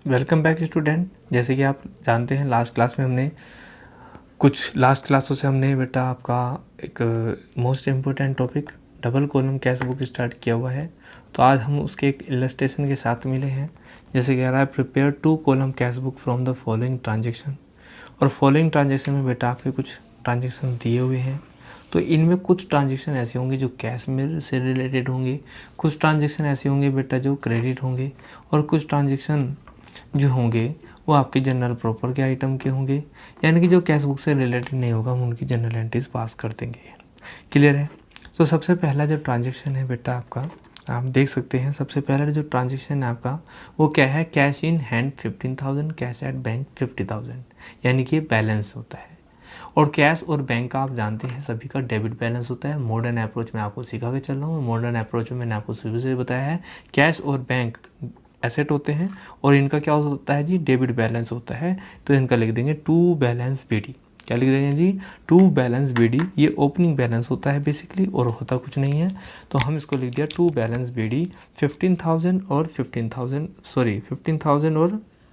Welcome back student. जैसे कि आप जानते हैं लास्ट क्लासों से हमने बेटा आपका एक most important topic double column cash book start किया हुआ है। तो आज हम उसके एक इलस्ट्रेशन के साथ मिले हैं। जैसे कह रहा है prepare 2 column cash book from the following transaction. और फॉलोइंग ट्रांजेक्शन में बेटा आपके कुछ ट्रांजेक्शन दिए हुए हैं। तो इनमें कुछ ट्रांजेक्शन ऐसे होंगे जो कैश में से रिलेटेड होंगे, कुछ ट्रांजेक्शन ऐसे होंगे बेटा जो क्रेडिट होंगे, और कुछ ट्रांजेक्शन जो होंगे वो आपके जनरल प्रॉपर के आइटम के होंगे। यानी कि जो कैश बुक से रिलेटेड नहीं होगा हम उनकी जनरल एंट्रीज पास कर देंगे। क्लियर है? तो सबसे पहला जो ट्रांजेक्शन है बेटा आपका, आप देख सकते हैं सबसे पहला जो ट्रांजेक्शन है आपका वो क्या है, cash in hand 15,000, cash at bank 50,000, यानी कि बैलेंस होता है। और कैश और बैंक का आप जानते हैं सभी का डेबिट बैलेंस होता है। मॉडर्न अप्रोच में आपको सिखा के चल रहा हूँ। मॉडर्न अप्रोच में मैंने आपको शुरू से बताया है कैश और बैंक एसेट होते हैं और इनका क्या होता है जी, डेबिट बैलेंस होता है। तो इनका लिख देंगे टू बैलेंस बीडी। क्या लिख देंगे जी, टू बैलेंस बीडी। ये ओपनिंग बैलेंस होता है बेसिकली और होता कुछ नहीं है। तो हम इसको लिख दिया टू बैलेंस बीडी 15,000 और 15,000 और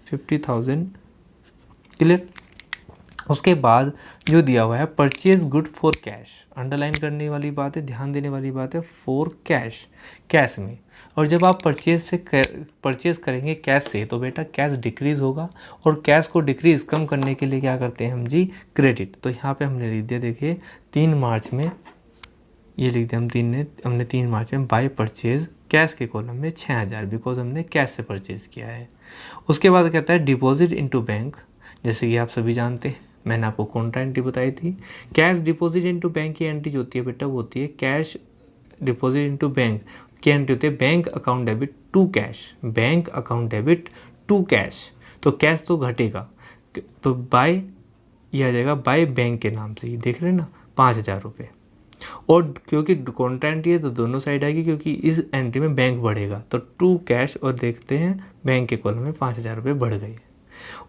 50,000। क्लियर? उसके बाद जो दिया हुआ है purchase good for cash, underline करने वाली बात है, ध्यान देने वाली बात है, फॉर कैश, कैश में। और जब आप परचेज करेंगे कैश से तो बेटा कैश डिक्रीज़ होगा, और कैश को डिक्रीज़ कम करने के लिए क्या करते हैं हम जी, क्रेडिट। तो यहाँ पे हमने लिख दिया, देखिए 3 मार्च में ये लिख दिया हमने 3 मार्च में बाय परचेज कैश के कॉलम में 6,000, बिकॉज हमने कैश से परचेज किया है। उसके बाद कहता है डिपॉजिट इनटू बैंक। जैसे कि आप सभी जानते हैं, मैंने आपको कौन एंट्री बताई थी, कैश डिपॉजिट इनटू बैंक की एंट्री जो होती है बेटा वो होती है कैश डिपॉजिट इनटू बैंक की एंट्री होती है bank account debit to cash, bank account debit to cash. तो कैश तो घटेगा, तो बाय ये आ जाएगा बाय बैंक के नाम से, ये देख रहे हैं ना 5,000 रुपये। और क्योंकि कॉन्ट्रा एंट्री है तो दोनों साइड आएगी, क्योंकि इस एंट्री में बैंक बढ़ेगा तो टू कैश, और देखते हैं बैंक के कॉलम में 5,000 रुपये बढ़ गए।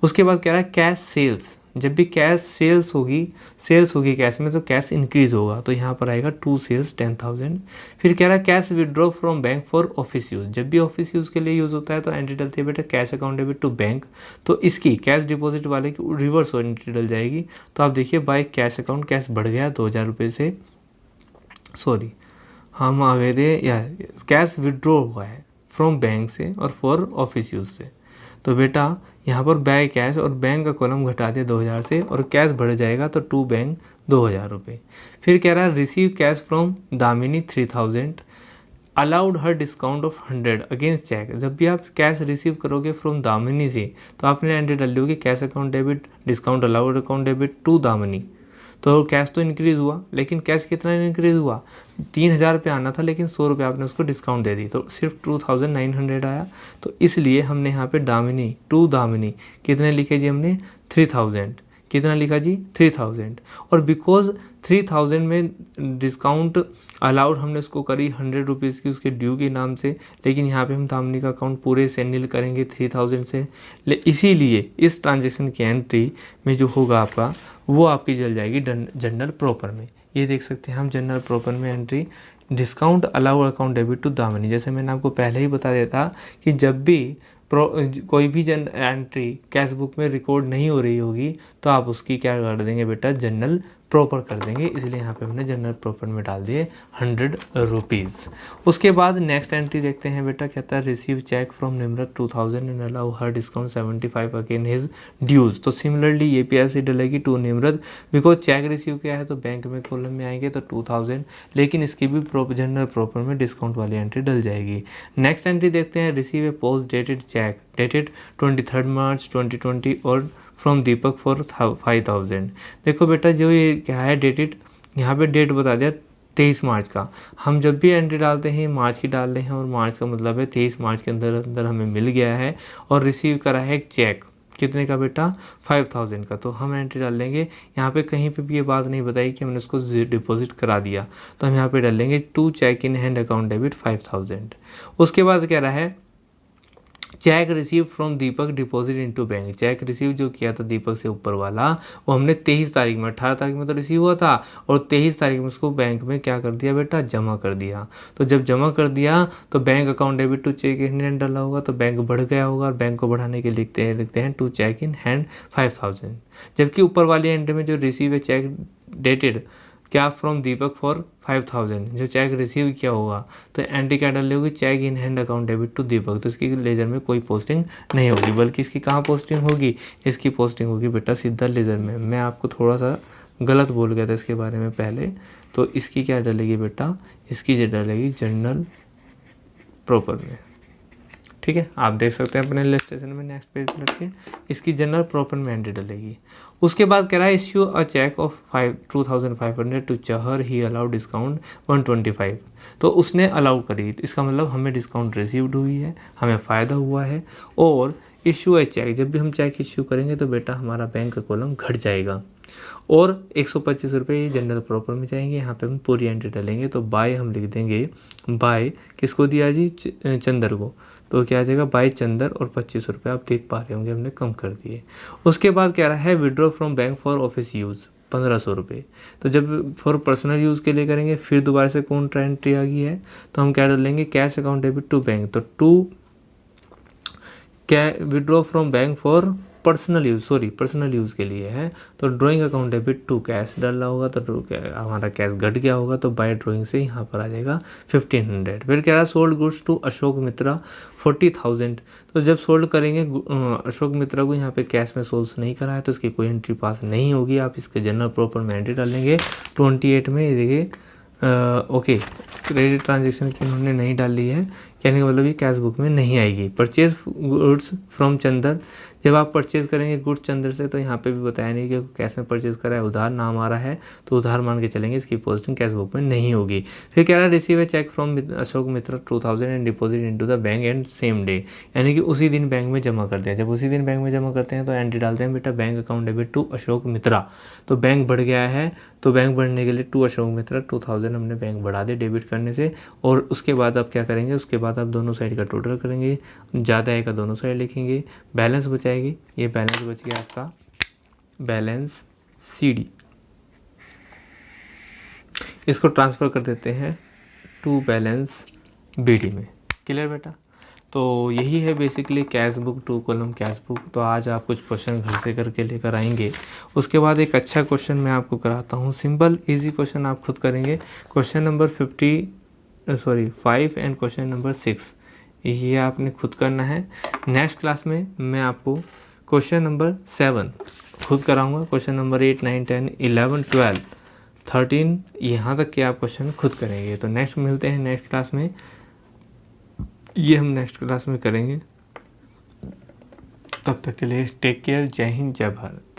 उसके बाद कह रहा है कैश सेल्स। जब भी कैश सेल्स होगी कैश में तो कैश इंक्रीज होगा, तो यहाँ पर आएगा टू सेल्स 10,000। फिर कह रहा है cash withdraw from bank for office use. जब भी ऑफिस यूज के लिए यूज होता है तो एंट्री डलती है बेटा cash account debit to bank. तो इसकी कैश डिपॉजिट वाले की रिवर्स एंट्री डल जाएगी। तो आप देखिए बाय कैश अकाउंट कैश बढ़ गया 2,000 रुपये से, सॉरी हम आ गए थे या कैश विड्रॉ हुआ है फ्रॉम बैंक से और फॉर ऑफिस यूज से। तो बेटा यहाँ पर बाय कैश और बैंक का कॉलम घटा दिया 2,000 से, और कैश बढ़ जाएगा तो टू बैंक 2,000 रुपये। फिर कह रहा है receive cash from Damini 3,000, allowed her discount of 100 against cheque. जब भी आप कैश रिसीव करोगे फ्रॉम दामिनी से तो आपने एंट्री डाली होगी cash account debit discount allowed account debit to Damini. तो कैश तो इंक्रीज़ हुआ, लेकिन कैश कितना इंक्रीज़ हुआ, 3,000 रुपये आना था लेकिन 100 रुपये आपने उसको डिस्काउंट दे दी तो सिर्फ 2,900 आया। तो इसलिए हमने यहाँ पे दामिनी टू दामिनी कितने लिखे जी, हमने 3,000। कितना लिखा जी, 3,000। और बिकॉज 3,000 में डिस्काउंट अलाउड हमने उसको करी 100 रुपीज़ की उसके ड्यू के नाम से, लेकिन यहाँ पे हम दामिनी का अकाउंट पूरे से नील करेंगे 3,000 से। इसीलिए इस ट्रांजेक्शन की एंट्री में जो होगा आपका वो आपकी चल जाएगी जनरल प्रॉपर में। ये देख सकते हैं हम जनरल प्रॉपर में entry discount allowed account debit to Damini. जैसे मैंने आपको पहले ही बता दिया था कि जब भी कोई भी एंट्री कैश बुक में रिकॉर्ड नहीं हो रही होगी तो आप उसकी क्या कर देंगे बेटा, जनरल प्रॉपर कर देंगे। इसलिए यहाँ पे हमने जनरल प्रॉपर में डाल दिए 100 रुपीज़। उसके बाद नेक्स्ट एंट्री देखते हैं बेटा, कहता है receive cheque from Nimrat 2,000 and allow her discount 75 again his dues. तो सिमिलरली ये भी ऐसे डलेगी to Nimrat, because cheque receive किया है तो बैंक में कॉलम में आएंगे तो 2,000, लेकिन इसकी भी जनरल प्रॉपर में डिस्काउंट वाली एंट्री डल जाएगी। नेक्स्ट एंट्री देखते हैं रिसीव ए पोस्ट डेटेड चेक डेटेड 23 मार्च 2020 और फ्रॉम दीपक फॉर 5,000। देखो बेटा जो ये क्या है डेटेड, यहाँ पे डेट बता दिया 23 मार्च का। हम जब भी एंट्री डालते हैं मार्च की डाल रहे हैं, और मार्च का मतलब है 23 मार्च के अंदर अंदर हमें मिल गया है और रिसीव करा है एक चेक कितने का बेटा, 5,000 का। तो हम एंट्री डाल लेंगे, यहाँ पे कहीं पे भी ये बात नहीं बताई कि हमने उसको डिपॉजिट करा दिया, तो हम यहाँ पे डाल लेंगे to cheque in hand account debit 5,000। उसके बाद कह रहा है cheque receive from Deepak deposit into bank, cheque receive जो किया था दीपक से ऊपर वाला वो हमने 23 तारीख में, 18 तारीख में तो रिसीव हुआ था और 23 तारीख में उसको बैंक में क्या कर दिया बेटा, जमा कर दिया। तो जब जमा कर दिया तो bank account debit to cheque in hand डाला होगा तो बैंक बढ़ गया होगा और बैंक को बढ़ाने के लिखते हैं टू चेक इन हैंड 5000। जबकि ऊपर वाली एंट्री में जो रिसीव है चेक डेटेड क्या फ्रॉम दीपक फॉर 5000, जो चेक रिसीव किया होगा तो एंट्री क्या डाली होगी, cheque in hand account debit to Deepak. तो इसकी लेजर में कोई पोस्टिंग नहीं होगी, बल्कि इसकी कहाँ पोस्टिंग होगी, इसकी पोस्टिंग होगी बेटा सीधा लेजर में। मैं आपको थोड़ा सा गलत बोल गया था इसके बारे में पहले, तो इसकी क्या डलेगी बेटा, इसकी जो डलेगी जर्नल प्रॉपर में। ठीक है, आप देख सकते हैं अपने इलस्ट्रेशन में नेक्स्ट पेज पर रखिए, इसकी जनरल प्रॉपर में एंट्री डलेगी। उसके बाद कह रहा है issue a cheque of 2500 to चहर, ही अलाउड डिस्काउंट 125। तो उसने अलाउ करी, इसका मतलब हमें डिस्काउंट रिसीव्ड हुई है, हमें फ़ायदा हुआ है। और इश्यू अ चेक, जब भी हम चेक इश्यू करेंगे तो बेटा हमारा बैंक का कॉलम घट जाएगा और 125 रुपये जनरल प्रॉपर में जाएंगे। यहाँ पे हम पूरी एंट्री डालेंगे तो बाय हम लिख देंगे, बाय किसको दिया जी, चंदर को, तो क्या आ जाएगा बाय चंदर और 25 रुपये आप देख पा रहे होंगे हमने कम कर दिए। उसके बाद कह रहा है withdraw from bank for office use 1500 रुपये। तो जब फॉर पर्सनल यूज़ के लिए करेंगे फिर दोबारा से कौन एंट्री आ गई है, तो हम क्या डालेंगे cash account debit to bank, तो टू क्या withdraw from bank for personal use, sorry personal use के लिए है तो drawing account debit to cash डालना होगा तो हमारा कैश घट गया होगा तो बाय ड्राइंग से यहाँ पर आ जाएगा 1500। फिर कह रहा है सोल्ड गुड्स टू अशोक मित्रा 40,000। तो जब सोल्ड करेंगे अशोक मित्रा को यहाँ पे कैश में सोल्ड नहीं करा है तो इसकी कोई एंट्री पास नहीं होगी। आप इसके जनरल प्रॉपर में एंट्री डालेंगे 28 में, देखिए ओके क्रेडिट ट्रांजेक्शन की उन्होंने नहीं डाली है, कहने का मतलब ये कैश बुक में नहीं आएगी। परचेज गुड्स फ्रॉम चंदर, जब आप परचेज करेंगे गुड्स चंदर से तो यहाँ पे भी बताया नहीं कि कैश में परचेज करा है, उधार नाम आ रहा है तो उधार मान के चलेंगे, इसकी पोस्टिंग कैश बुक में नहीं होगी। फिर कह रहा है receive a cheque from Ashok Mitra 2000 and deposit into the bank and same day, यानी कि उसी दिन बैंक में जमा करते हैं। जब उसी दिन बैंक में जमा करते हैं तो एंट्री डालते हैं बेटा bank account debit to Ashok Mitra. तो बैंक बढ़ गया है तो बैंक बढ़ने के लिए टू अशोक मित्रा 2000 हमने बैंक बढ़ा दे डेबिट करने से। और उसके बाद आप क्या करेंगे, उसके बाद आप दोनों साइड का टोटल करेंगे, ज़्यादा है का दोनों साइड लिखेंगे, बैलेंस बचाएगी, ये बैलेंस बच गया आपका बैलेंस सीडी, इसको ट्रांसफ़र कर देते हैं टू बैलेंस बीडी में। क्लियर बेटा, तो यही है basically cash book, two column cash book. तो आज आप कुछ क्वेश्चन घर से करके लेकर आएंगे। उसके बाद एक अच्छा क्वेश्चन मैं आपको कराता हूँ, सिंपल इजी क्वेश्चन आप खुद करेंगे। Question number 5 and question number 6 ये आपने खुद करना है। नेक्स्ट क्लास में मैं आपको क्वेश्चन नंबर 7 खुद कराऊंगा, क्वेश्चन नंबर 8, 9, 10, 11, 12, 13 यहाँ तक के आप क्वेश्चन खुद करेंगे। तो नेक्स्ट मिलते हैं नेक्स्ट क्लास में, ये हम नेक्स्ट क्लास में करेंगे। तब तक के लिए टेक केयर, जय हिंद, जय भारत।